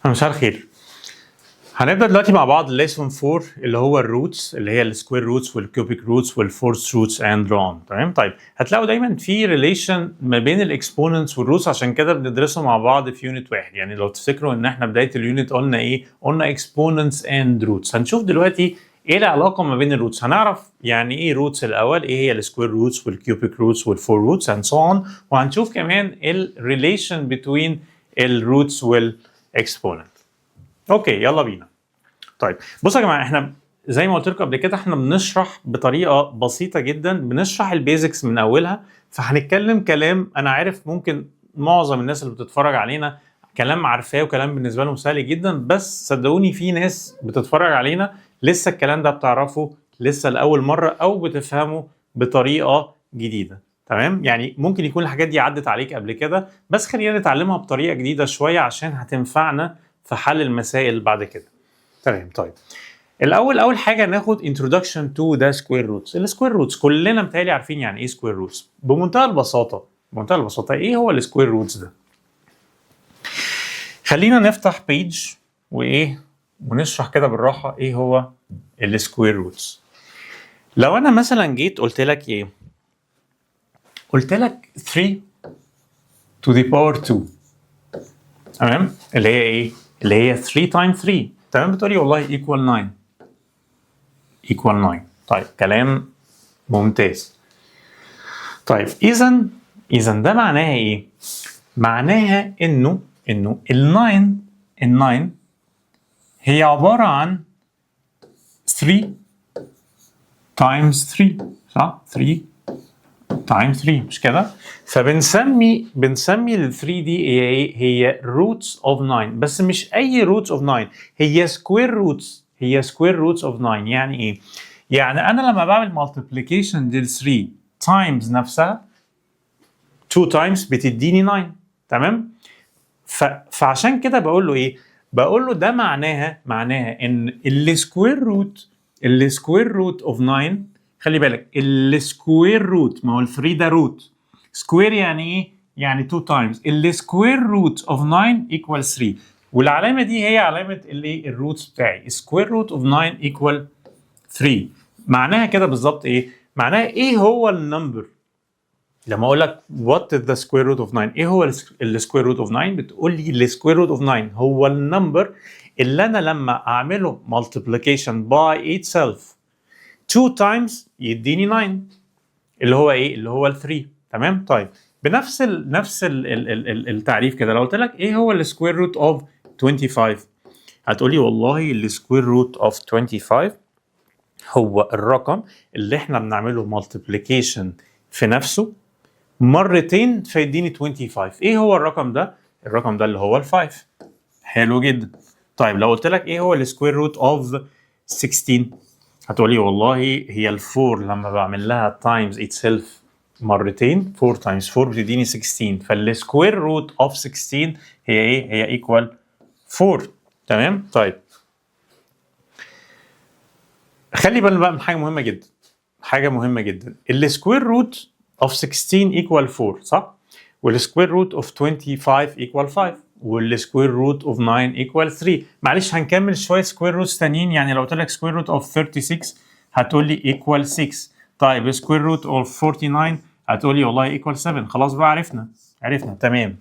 مساء الخير. هنبدأ دلوقتي مع بعض ليسون 4 اللي هو الروتس اللي هي السكوير روتس والكيوبيك روتس والفورث روتس اند رون. تمام. طيب هتلاقوا دايما في ريليشن ما بين الاكسبوننتس والروتس، عشان كده بندرسه مع بعض في يونت واحد. يعني لو تفتكروا ان احنا بداية اليونت قلنا ايه؟ قلنا اكسبوننتس اند روتس. هنشوف دلوقتي ايه العلاقة ما بين الروتس. هنعرف يعني ايه روتس الاول، ايه هي السكوير روتس والكيوبيك روتس والفور روتس اند سو اون، وهنشوف كمان الريليشن بين الروتس والاكسبوننت. اوكي يلا بينا. طيب بصوا يا جماعه، احنا زي ما قلت لكم قبل كده احنا بنشرح بطريقه بسيطه جدا، بنشرح البيزكس من اولها. فهنتكلم كلام انا عارف ممكن معظم الناس اللي بتتفرج علينا كلام عارفاه وكلام بالنسبه لهم سهل جدا، بس صدقوني في ناس بتتفرج علينا لسه الكلام ده بتعرفه لسه لاول مره او بتفهمه بطريقه جديده. تمام، يعني ممكن يكون الحاجات دي عدت عليك قبل كده، بس خلينا نتعلمها بطريقه جديده شويه عشان هتنفعنا في حل المسائل بعد كده. تمام. طيب اول حاجه ناخد introduction to the square roots. السكوير روتس كلنا متهيألي عارفين يعني ايه سكوير روتس بمنتهى البساطه. ايه هو السكوير روتس ده؟ خلينا نفتح بيج ونشرح كده بالراحه ايه هو السكوير روتس. لو انا مثلا جيت قلت لك ايه؟ قلت لك 3 to the power 2. تمام، اللي هي ايه؟ اللي هي 3 times 3. تمام، بتقولي والله equal 9. طيب كلام ممتاز. طيب اذا ده معناها ايه؟ معناها انه ال9 هي عباره عن 3 times 3، صح؟ 3 times 3 مش كده؟ فبنسمي ال 3 دي هي ايه؟ هي roots of 9، بس مش اي roots of 9، هي square roots of 9. يعني ايه؟ يعني انا لما بعمل multiplication لل 3 times نفسها 2 times بتديني 9. تمام؟ فعشان كده بقول له ايه؟ بقول له ده معناها ان السكوير روت اوف 9. خلي بالك السكوير روت، ما هو ال 3 ده روت، سكوير يعني ايه؟ يعني 2 times السكوير روت اوف 9 equal 3، والعلامه دي هي علامه اللي الروتس بتاعي. سكوير روت اوف 9 equal 3. معناها كده بالظبط ايه؟ معناها ايه هو النمبر؟ لما اقول لك what is the square root of 9، ايه هو السكوير روت اوف 9؟ بتقول لي السكوير روت اوف 9 هو النمبر اللي انا لما اعمله multiplication by itself 2 times يديني 9، اللي هو ايه؟ اللي هو ال 3. تمام. طيب بنفس التعريف كده، لو قلت لك ايه هو السكوير روت اوف 25، هتقول لي والله السكوير روت اوف 25 هو الرقم اللي احنا بنعمله multiplication في نفسه مرتين فيديني 25. ايه هو الرقم ده؟ الرقم ده اللي هو ال5. حلو جدا. طيب لو قلت لك ايه هو السكوير روت اوف 16، هتقولي والله هي ال4 لما بعمل لها تايمز اتسيلف مرتين 4 times 4 بتديني 16، فالسكوير روت اوف 16 هي ايه؟ هي ايكوال 4. تمام. طيب خلي بالك بقى من حاجه مهمه جدا. السكوير روت of 16 equal 4، صح؟ والسكوير روت of 25 equal 5، والسكوير روت of 9 equal 3. معلش هنكمل شويه سكوير روتس تانيين. يعني لو قلت لك سكوير روت of 36 هتقول لي equal 6. طيب سكوير روت of 49 هتقول لي والله equal 7. خلاص بقى عرفنا. تمام.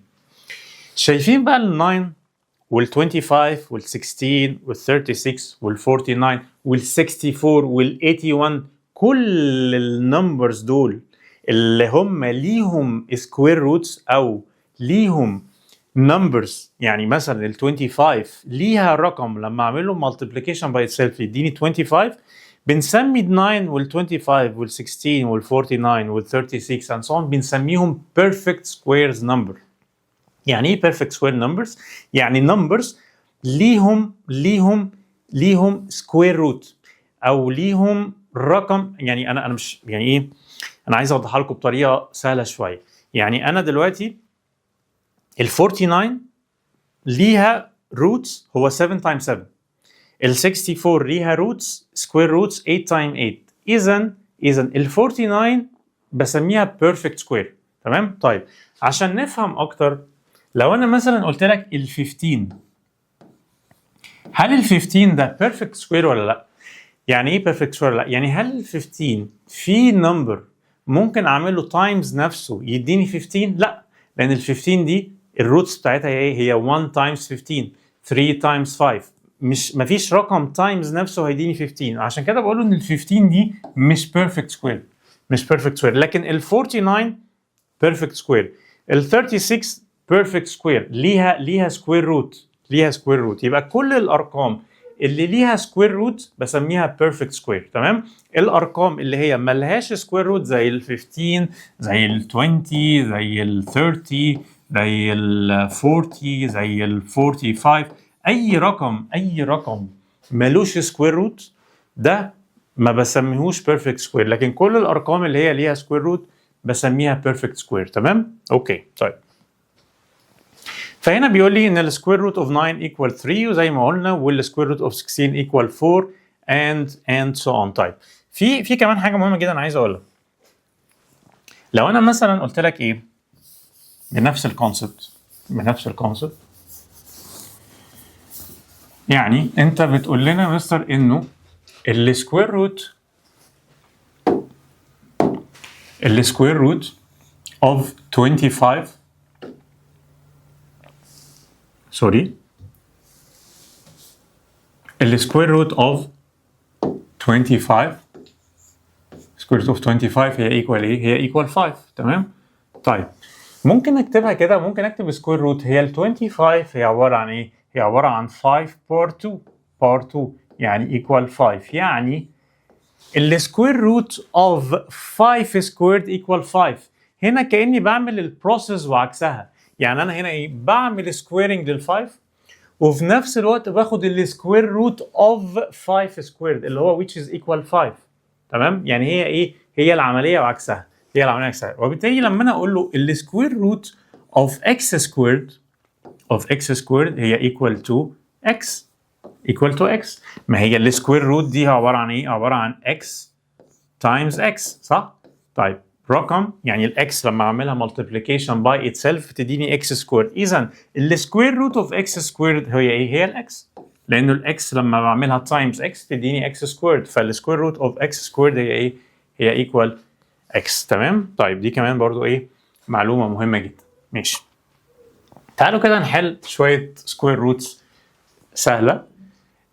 شايفين بقى ال 9 وال 25 وال 16 وال 36 وال 49 وال 64 وال 81، كل النمبرز دول اللي هم ليهم سكوير روتس او ليهم نمبرز. يعني مثلا ال 25 ليها رقم لما اعمل له مالتيبليكيشن باي اتسيلف يديني 25، بنسمي ال 9 وال 25 وال 16 وال 49 وال 36 and so on بنسميهم perfect squares number. يعني ايه perfect square numbers؟ يعني numbers ليهم سكوير روت او ليهم رقم. يعني انا مش يعني ايه، انا عايز اوضحها لكم بطريقه سهله شويه. يعني انا دلوقتي ال 49 ليها روتس هو 7 times 7، ال 64 ليها روتس سكوير روتس 8 times 8. اذا ال 49 بسميها perfect square. تمام. طيب عشان نفهم اكتر، لو انا مثلا قلت لك ال 15 هل ال 15 ده بيرفكت سكوير ولا لا؟ يعني ايه بيرفكت سكوير ولا لا؟ يعني هل ال 15 في نمبر ممكن اعمل له تايمز نفسه يديني 15؟ لا، لان ال 15 دي الروتس بتاعتها هي ايه؟ هي 1 تايمز 15، 3 تايمز 5، مفيش رقم تايمز نفسه هيديني 15. عشان كده بقول ان ال 15 دي مش بيرفكت سكوير، مش بيرفكت سكوير. لكن ال 49 بيرفكت سكوير، ال 36 بيرفكت سكوير، ليها سكوير روت، ليها سكوير روت. يبقى كل الارقام اللي ليها سكوير روت بسميها بيرفكت سكوير. تمام؟ الارقام اللي هي ملهاش سكوير روت زي ال 15، زي ال 20، زي ال 30، زي ال 40، زي ال 45، اي رقم ملوش سكوير روت ده ما بسميهوش بيرفكت سكوير. لكن كل الارقام اللي هي ليها سكوير روت بسميها بيرفكت سكوير. تمام؟ اوكي طيب. فهنا بيقول لي ان السكوير روت اوف 9 equal 3 وزي ما قلنا، والسكوير روت اوف 16 equal 4 and so on. طيب في كمان حاجه مهمه جدا عايز اقولها. لو انا مثلا قلت لك ايه بنفس الكونسبت، يعني انت بتقول لنا يا مستر انه السكوير روت of 25 السكوير روت اوف 25 سكوير روت اوف 25 هي ايكوال ايه؟ هي ايكوال 5. تمام؟ طيب ممكن نكتبها كده، ممكن اكتب سكوير روت هي ال 25 هي عباره عن ايه؟ هي عباره عن 5 باور 2 يعني ايكوال 5. يعني السكوير روت اوف 5 سكويرد ايكوال 5. هنا كاني بعمل البروسيس وعكسها. يعني انا هنا ايه؟ بعمل سكويرنج لل 5 وفي نفس الوقت باخد السكوير روت اوف 5 سكويرد اللي هو which is equal 5. تمام؟ يعني هي ايه؟ هي العمليه وعكسها، هي العمليه وعكسها. وبالتالي لما انا اقول له السكوير روت اوف اكس سكويرد هي equal to x ما هي السكوير روت دي عباره عن ايه؟ عباره عن x times x صح؟ طيب رقم يعني الاكس لما اعملها multiplication by itself تديني اكس سكويرد. اذا السكوير روت اوف اكس سكويرد هي ايه؟ هي الاكس، لانه الاكس لما بعملها تايمز اكس تديني اكس سكويرد، فالسكوير روت اوف اكس سكويرد هي ايه؟ هي ايكوال اكس. تمام؟ طيب دي كمان برضو ايه؟ معلومه مهمه جدا. ماشي، تعالوا كده نحل شويه سكوير روتس سهله.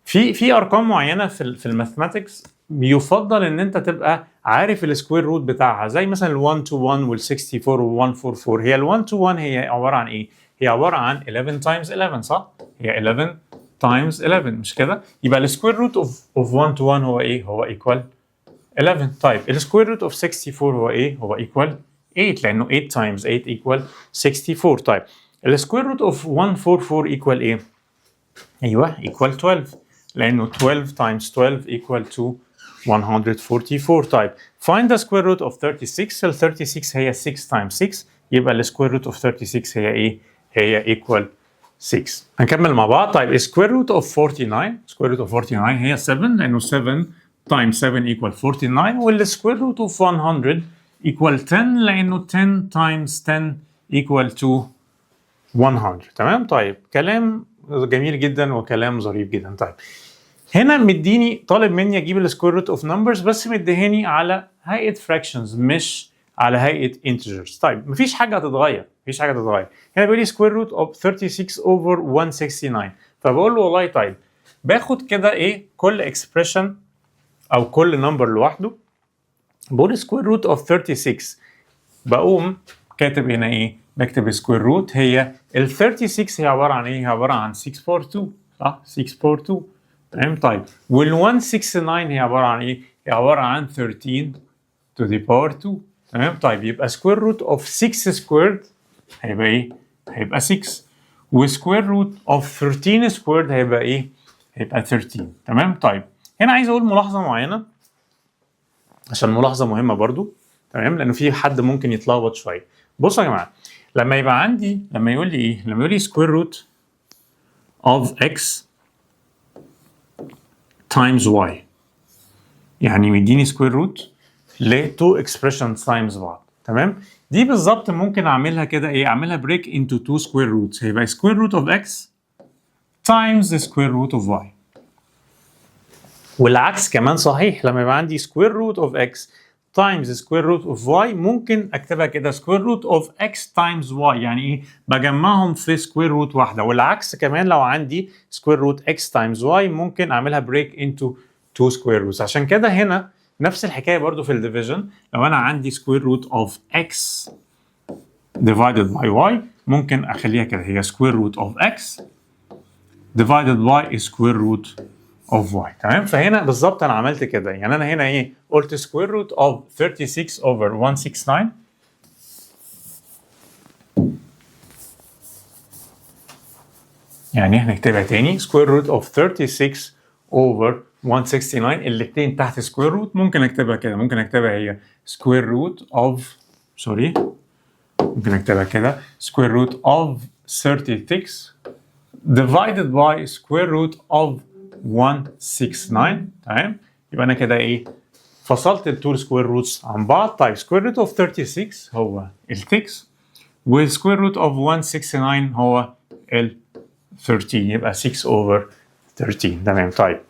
في ارقام معينه في الماثماتكس بيفضل ان انت تبقى عارف السكوير روت بتاعها، زي مثلا ال 1 to 1 وال 64 وال 144. هي ال 1 to 1 هي عباره عن ايه؟ هي عباره عن 11 times 11 صح؟ هي 11 times 11 مش كده؟ يبقى السكوير روت اوف 1 to 1 هو ايه؟ هو ايكوال 11. طيب السكوير روت اوف 64 هو ايه؟ هو ايكوال 8 لانه 8 times 8 equal 64. طيب السكوير روت اوف 144 ايكوال ايه؟ ايوه equal 12 لانه 12 times 12 equal to 144. طيب find the square root of 36. ال 36 هي 6 times 6 يبقى السكوير روت of 36 هي ايه؟ هي equal 6. هنكمل مع بعض. طيب square root of 49 square root of 49 هي 7 لانه 7 times 7 equal 49 والسكوير روت of 100 equal 10 لانه 10 times 10 equal to 100. تمام؟ طيب كلام جميل جدا وكلام ظريف جدا. طيب هنا مديني طالب مني اجيب السكوير روت اوف نمبرز بس مديهاني على هيئه فراكشنز مش على هيئه انتجرز. طيب مفيش حاجه هتتغير، هنا بيقول لي سكوير روت اوف 36 اوفر 169. فبقول له والله طيب باخد كده ايه كل اكسبريشن او كل نمبر لوحده، بقول سكوير روت اوف 36 بقوم كاتب هنا ايه؟ بكتب سكوير روت هي ال 36 هي عباره عن ايه؟ هي عباره عن 6 باور 2 صح؟ 6 باور 2. تمام؟ طيب وال 169 هي عباره عن ايه؟ هي عباره عن 13 to the power 2. تمام؟ طيب يبقى سكوير روت اوف 6 سكويرد هيبقى ايه؟ هيبقى 6 وسكوير روت اوف 13 سكويرد هيبقى ايه؟ هيبقى 13. تمام؟ طيب هنا عايز اقول ملاحظه معينه عشان ملاحظه مهمه برضو. تمام؟ لانه في حد ممكن يتلخبط شويه. بصوا يا جماعه لما يبقى عندي لما يقول لي ايه؟ لما يقول لي سكوير روت اوف اكس times y يعني مديني سكوير روت ل 2 اكسبريشنز تايمز بعض. تمام؟ دي بالظبط ممكن اعملها كده ايه؟ اعملها بريك into 2 سكوير روتس. هيبقى سكوير روت اوف x times the square root of y. والعكس كمان صحيح، لما يبقى عندي square root of x times square root of y ممكن اكتبها كده square root of x times y، يعني ايه؟ بجمعهم في square root واحده. والعكس كمان لو عندي square root x times y ممكن اعملها break into two square roots. عشان كده هنا نفس الحكايه برضو في الديفيجن، لو انا عندي square root of x divided by y ممكن اخليها كده هي square root of x divided by square root of y. تمام؟ فهنا بالظبط انا عملت كده، يعني انا هنا ايه؟ قلت square root of 36 over 169 يعني احنا نكتبها تاني square root of 36 over 169 الاثنين تحت square root. ممكن اكتبها كده، ممكن اكتبها هي square root of ممكن اكتبها كده square root of 36 divided by square root of 169. تمام؟ يبقى انا كده ايه؟ فصلت التو سكوير روتس عن بعض. طيب سكوير روت اوف 36 هو ال 6 والسكوير روت اوف 169 هو ال 13، يبقى 6 over 13. تمام. طيب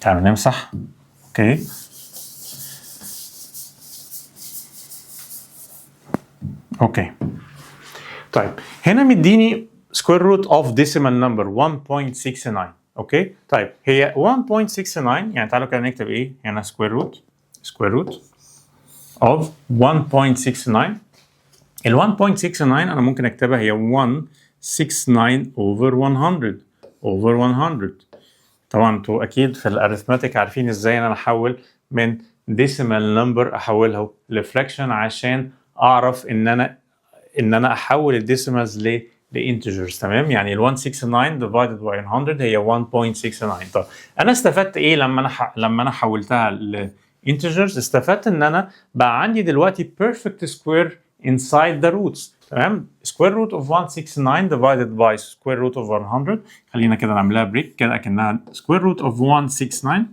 تعالوا نمسح. اوكي اوكي طيب هنا مديني square root of decimal number 1.69. اوكي طيب هي 1.69 يعني تعالوا كده نكتب ايه هنا square root of 1.69. ال 1.69 انا ممكن اكتبها هي 169 over 100. طبعا انتوا اكيد في الاريثماتيك عارفين ازاي انا احول من decimal number احولها لفراكشن عشان اعرف ان انا احول الديسيمالز لانتجرز. تمام؟ يعني ال 169 divided by 100 هي 1.69. طب انا استفدت ايه لما انا حولتها لانتجرز؟ استفدت ان انا بقى عندي دلوقتي perfect square inside the roots. تمام؟ square root of 169 divided by square root of 100. خلينا كده نعملها بريك كده اكنها square root of 169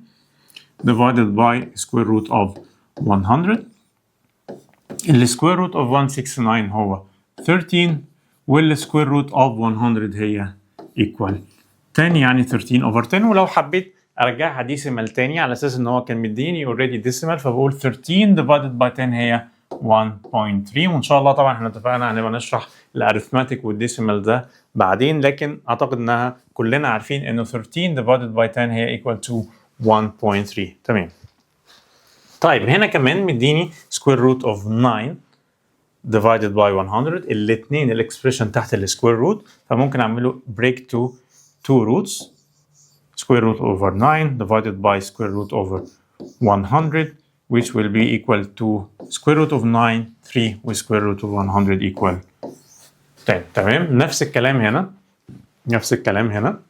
divided by square root of 100. ال square root of 169 هو 13 وال square root of 100 هي equal 10 يعني 13 over 10. ولو حبيت ارجعها ديسيمال تاني على اساس ان هو كان مديني اوريدي ديسيمال فبقول 13 divided by 10 هي 1.3. وان شاء الله طبعا احنا اتفقنا هنبقى نشرح الاريثماتيك والديسيمال ده بعدين، لكن اعتقد انها كلنا عارفين انه 13 divided by 10 هي equal to 1.3. تمام. طيب هنا كمان مديني square root of 9 divided by 100. الاثنين الاكسبريشن تحت السكوير روت فممكن اعمله break to two roots square root over 9 divided by square root over 100 which will be equal to square root of 9 3 و square root of 100 equal 10. تمام؟ نفس الكلام هنا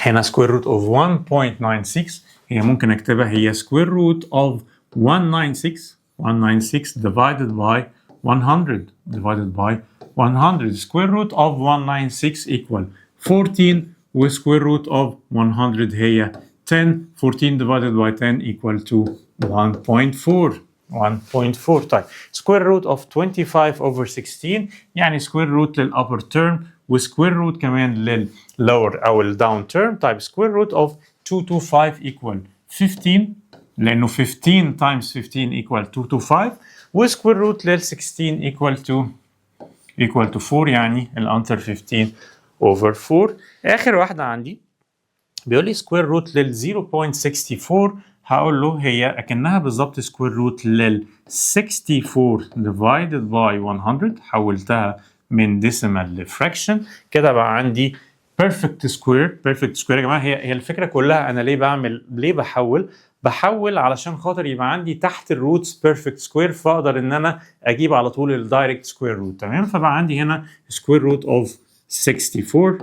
هنا square root of 1.96 هي ممكن اكتبها هي square root of 196 divided by 100 square root of 196 equal 14 و square root of 100 هي 10. 14 divided by 10 equal to 1.4. طيب square root of 25 over 16 يعني square root للupper term و square root كمان للlower أو الdown term. طيب square root of 225 equal 15 لأنه 15 times 15 equal 225 و square root لل 16 equal to 4 يعني الأنسر 15 over 4. آخر واحدة عندي بيقول لي square root لل 0.64 هقول له هي أكنها بالظبط square root لل 64 divided by 100 حولتها من decimal لفراكشن كده بقى عندي perfect square. يا جماعة هي الفكرة كلها أنا ليه بحول علشان خاطر يبقى عندي تحت الروتس perfect square فأقدر إن أنا أجيب على طول الدايركت square root. تمام؟ فبقى عندي هنا square root of 64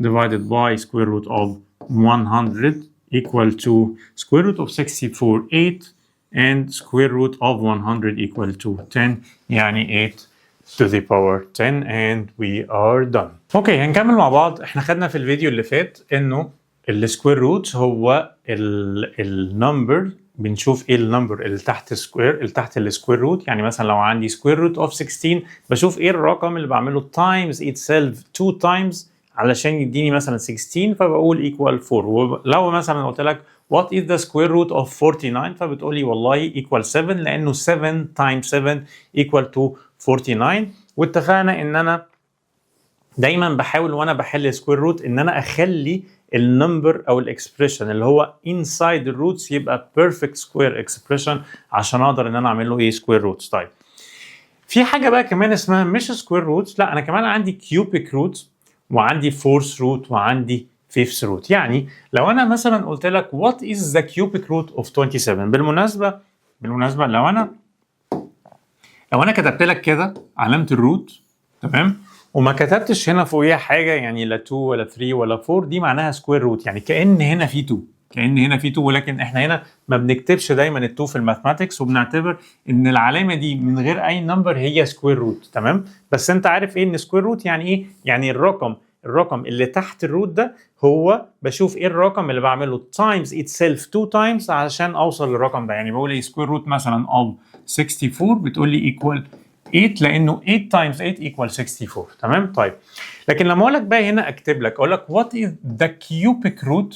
divided by square root of 100 equal to square root of 64 8 and square root of 100 equal to 10 يعني 8 to the power 10 and we are done. اوكي هنكمل مع بعض. احنا خدنا في الفيديو اللي فات انه السكوير روت هو النمبر، بنشوف ايه النمبر اللي تحت السكوير روت. يعني مثلا لو عندي سكوير روت اوف 16 بشوف ايه الرقم اللي بعمله times itself 2 times علشان يديني مثلا 16 فبقول equal 4. ولو مثلا قلت لك what is the square root of 49 فبتقول لي والله equal 7 لانه 7 times 7 equal to 49. واتفقنا ان انا دايما بحاول وانا بحل سكوير روت ان انا اخلي النمبر او الاكسبريشن اللي هو انسايد الروتس يبقى بيرفكت سكوير اكسبريشن عشان اقدر ان انا اعمل له ايه سكوير روتس. طيب في حاجه بقى كمان اسمها مش سكوير روتس، لا انا كمان عندي كيوبيك روت وعندي فورث روت وعندي فيفث روت. يعني لو انا مثلا قلت لك وات از ذا كيوبيك روت اوف 27، بالمناسبه لو انا كتبت لك كده علامه الروت تمام وما كتبتش هنا فوقيها حاجه يعني لا 2 ولا 3 ولا 4 دي معناها سكوير روت، يعني كأن هنا في 2 ولكن احنا هنا ما بنكتبش دايما ال2 في الماثماتكس وبنعتبر ان العلامه دي من غير اي نمبر هي سكوير روت تمام. بس انت عارف ايه ان سكوير روت يعني ايه؟ يعني الرقم اللي تحت الروت ده هو بشوف ايه الرقم اللي بعمله تايمز اتسيلف 2 تايمز علشان اوصل للرقم ده. يعني بقول ايه سكوير روت مثلا of 64 بتقول لي equal 8 لانه 8 times 8 equal 64 تمام. طيب لكن لما اقول لك بقى هنا اكتب لك اقول لك what is the cubic root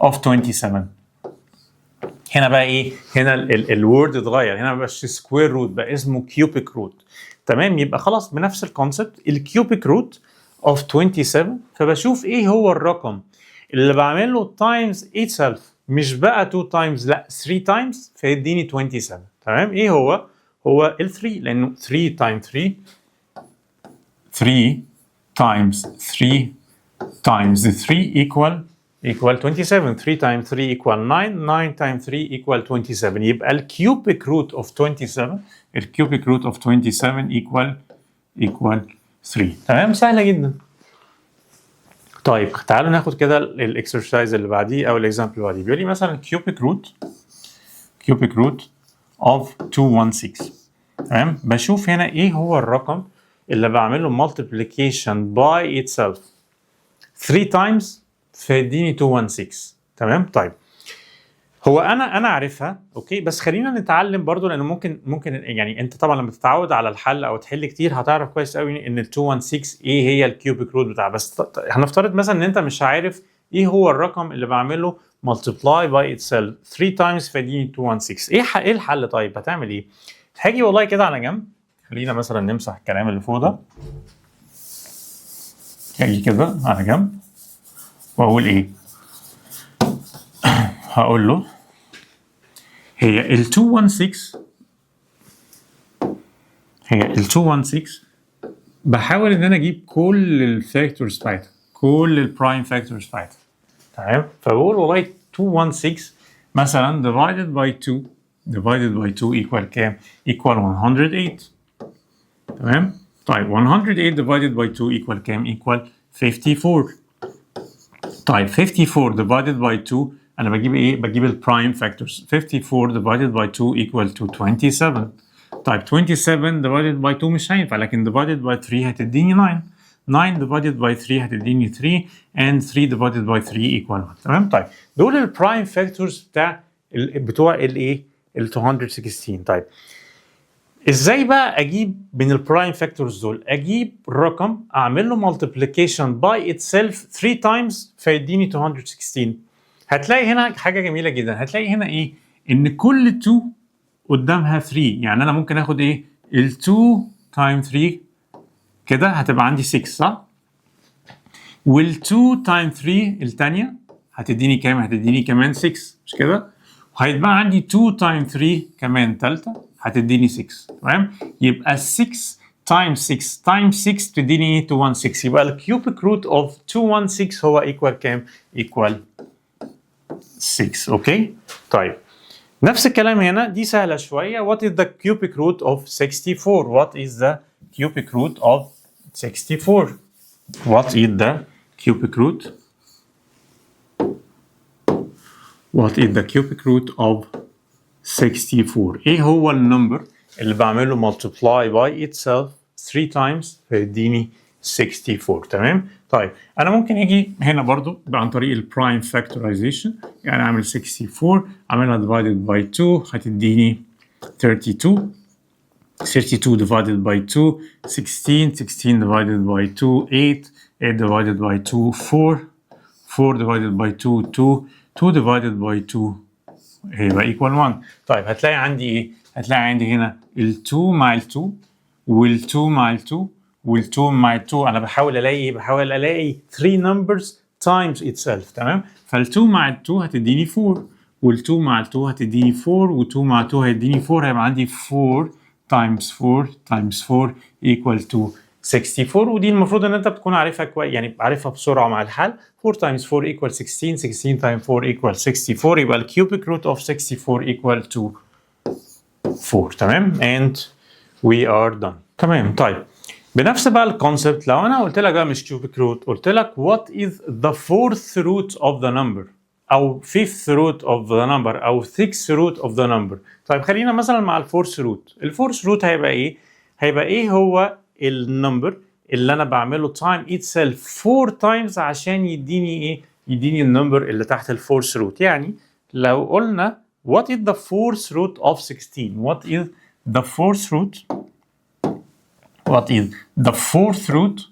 of 27، هنا بقى ايه؟ هنا الورد اتغير، هنا ما بقاش سكوير روت بقى اسمه كيوبيك روت تمام. يبقى خلاص بنفس الكونسبت الكيوبيك روت of 27 فبشوف ايه هو الرقم اللي بعمل له تايمز itself مش بقى 2 تايمز لا 3 تايمز فيديني 27 تمام. ايه هو ال 3 لانه 3 times 3 times 3 times 3 equal 27. 3 times 3 equal 9 9 times 3 equal 27. يبقى الكيوبيك روت of 27 equal 3 تمام. سهله جدا. طيب تعالوا ناخد كده الاكسرسايز اللي بعديه او الاكزامبل اللي بعديه. بيقول لي مثلا كيوبيك روت of 216 تمام. بشوف هنا ايه هو الرقم اللي بعمل له multiplication by itself 3 times فيديني 216 تمام. طيب هو انا عارفها اوكي، بس خلينا نتعلم برضو لانه ممكن يعني انت طبعا لما تتعود على الحل او تحل كتير هتعرف كويس قوي ان ال 216 ايه هي الكيوبيك روت بتاعها. بس هنفترض مثلا ان انت مش عارف ايه هو الرقم اللي بعمله multiply by itself 3 times فيديني 216. ايه الحل؟ طيب هتعمل ايه؟ هاجي والله كده على جنب، خلينا مثلا نمسح الكلام اللي فوق ده، هاجي كده على جنب واقول ايه؟ هقول له هي ال 216 بحاول ان انا اجيب كل الفاكتورز بتاعتها، كل البرايم فاكتورز بتاعتها تمام. فبقول والله 216 مثلا divided by 2 equal كام؟ equal 108 تمام. طيب 108 divided by 2 equal كام؟ equal 54. طيب 54 divided by 2 انا بجيب ايه؟ بجيب البرايم فاكتورز. 54 divided by 2 equal to 27. طيب 27 divided by 2 مش هينفع، لكن divided by 3 هتديني 9. 9 divided by 3 هتديني 3 and 3 divided by 3 equal 1 تمام. طيب دول البرايم فاكتورز بتوع الايه؟ ال 216. طيب ازاي بقى اجيب من البرايم فاكتورز دول؟ اجيب رقم اعمل له multiplication by itself 3 times فيديني 216. هتلاقي هنا حاجه جميله جدا، هتلاقي هنا ايه؟ ان كل 2 قدامها 3. يعني انا ممكن اخد ايه؟ ال 2 times 3 كده هتبقى عندي 6 صح؟ وال 2 times 3 الثانيه هتديني كام؟ هتديني كمان 6 مش كده؟ وهيتبقى عندي 2 times 3 كمان ثالثه هتديني 6 تمام. يبقى 6 times 6 times 6 تديني 216. يبقى الكيوبيك روت اوف 216 هو equal كام؟ equal 6 اوكي. طيب نفس الكلام هنا، دي سهله شويه. What is the cubic root of 64؟ What is the cubic root of 64؟ What is the cubic root? What is the cubic root of 64؟ ايه هو النمبر اللي بعمله multiply by itself 3 times فيديني 64 تمام. طيب انا ممكن اجي هنا برضو عن طريق البرايم فاكتورايزيشن، يعني اعمل 64 اعملها divided by 2 هتديني 32. 32 divided by 2 16 16 divided by 2 8 8 divided by 2 4 4 divided by 2 2 2 divided by 2 هيبقى equal 1. طيب هتلاقي عندي ايه؟ هتلاقي عندي هنا ال 2 مع ال 2 وال 2 مع ال 2 وال 2 مع ال 2. انا بحاول الاقي 3 numbers times itself. تمام؟ فال 2 مع ال 2 هتديني 4 وال 2 مع ال 2 هتديني 4 وال 2 مع ال 2 هيديني 4. هيبقى عندي 4 times 4 times 4 equal to 64. ودي المفروض ان انت بتكون عارفها كويس، يعني عارفها بسرعه مع الحل. 4 times 4 equal 16 16 times 4 equal 64. يبقى ال cubic root of 64 equal to 4. تمام؟ and we are done. تمام. طيب بنفس بقى الكونسبت لو انا قلت لك بقى مش cubic root، قلت لك what is the fourth root of the number او fifth root of the number او sixth root of the number. طيب خلينا مثلا مع الفورث روت. الفورث روت هيبقى ايه؟ هيبقى ايه هو النمبر اللي انا بعمله time itself 4 times عشان يديني ايه؟ يديني النمبر اللي تحت الفورث روت. يعني لو قلنا what is the fourth root of 16؟ what is the fourth root؟ what is the fourth root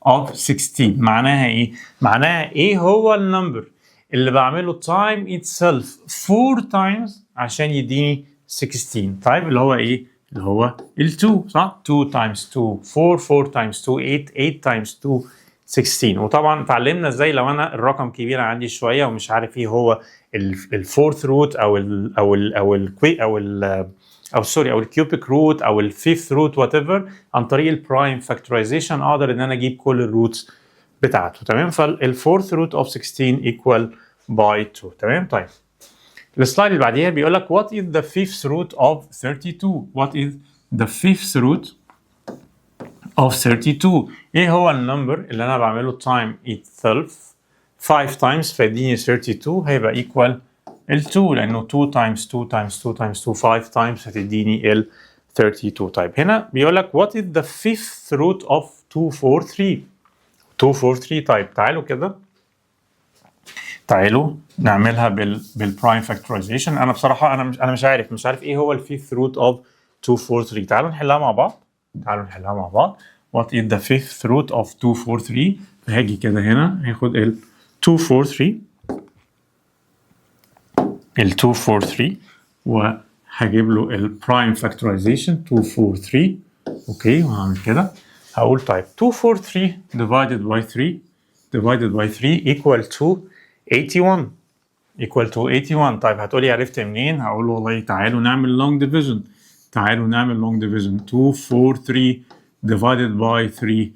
of 16؟ معناها ايه؟ معناها ايه هو النمبر اللي بعمله time itself 4 times عشان يديني 16. طيب اللي هو ايه؟ اللي هو ال 2 صح؟ 2 times 2 4 4 times 2 8 8 times 2 16. وطبعا اتعلمنا ازاي لو انا الرقم كبير عندي شويه ومش عارف ايه هو الفورث روت او الكيوبيك روت او الفيفث روت وات ايفر، عن طريق البرايم فاكتورايزيشن اقدر ان انا اجيب كل الروتس بتاعته. تمام؟ فالفورث روت اوف 16 equal by 2. تمام؟ طيب السلايد اللي بعديها بيقول لك what is the fifth root of 32؟ what is the fifth root of 32؟ ايه هو النمبر اللي انا بعمله time itself 5 times فيديني 32 هيبقى equal ال 2 لانه 2 times 2 times 2 times 2 5 times هتديني ال 32. طيب هنا بيقول لك what is the fifth root of 243؟ 243. طيب تعالوا كده، تعالوا نعملها بالبرايم فاكتورايزيشن. انا بصراحه انا مش عارف ايه هو الفيفث روت اوف 243. تعالوا نحلها مع بعض. what is the fifth root of 243؟ فهاجي كده هنا هاخد ال 243 وهجيب له البرايم فاكتورايزيشن 243. اوكي وهعمل كده هقول طيب 243 divided by 3 equal to 81 طيب هتقولي عرفت منين؟ هقول له والله تعالوا نعمل long division. 243 divided by 3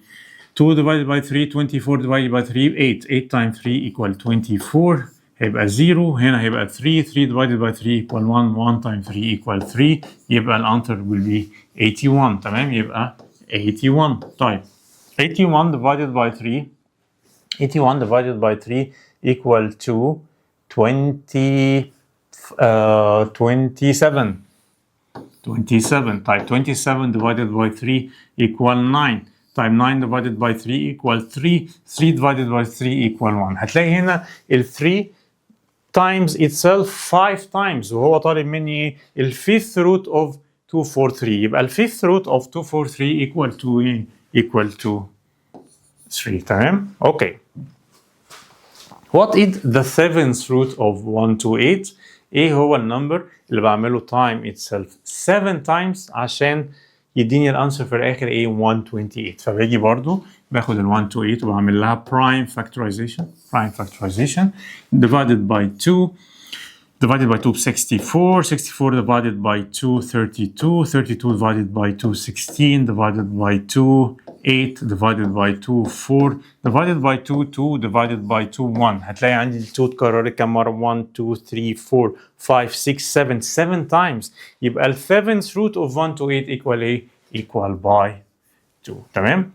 2 divided by 3 24 divided by 3 8 times 3 equal 24. هيبقى 0 هنا هيبقى 3 divided by 3 equal 1 times 3 equal 3. يبقى الانسر will be 81. تمام؟ يبقى 81. طيب 81 divided by 3 equal to 27. طيب 27 divided by 3 equal 9. طيب 9 divided by 3 equal 3 divided by 3 equal 1. هتلاقي هنا ال 3 times itself 5 times وهو طالب مني ايه؟ ال fifth root of 243. يبقى ال fifth root of 243 equal to 3. تمام؟ اوكي. What is the seventh root of 128؟ ايه هو النمبر اللي بعمله time itself 7 times عشان يديني الانسر في الاخر ايه؟ 128. فباجي برضو باخد ال 128 وبعمل لها prime factorization divided by 2 64 divided by 2 32 divided by 2 16 divided by 2 8 divided by 2 4 divided by 2 2 divided by 2 1. هتلاقي عندي ال 2 اتكررت كم مرة؟ 1 2 3 4 5 6 7 times. يبقى ال 7th root of 128 equal ايه؟ equal by 2. تمام؟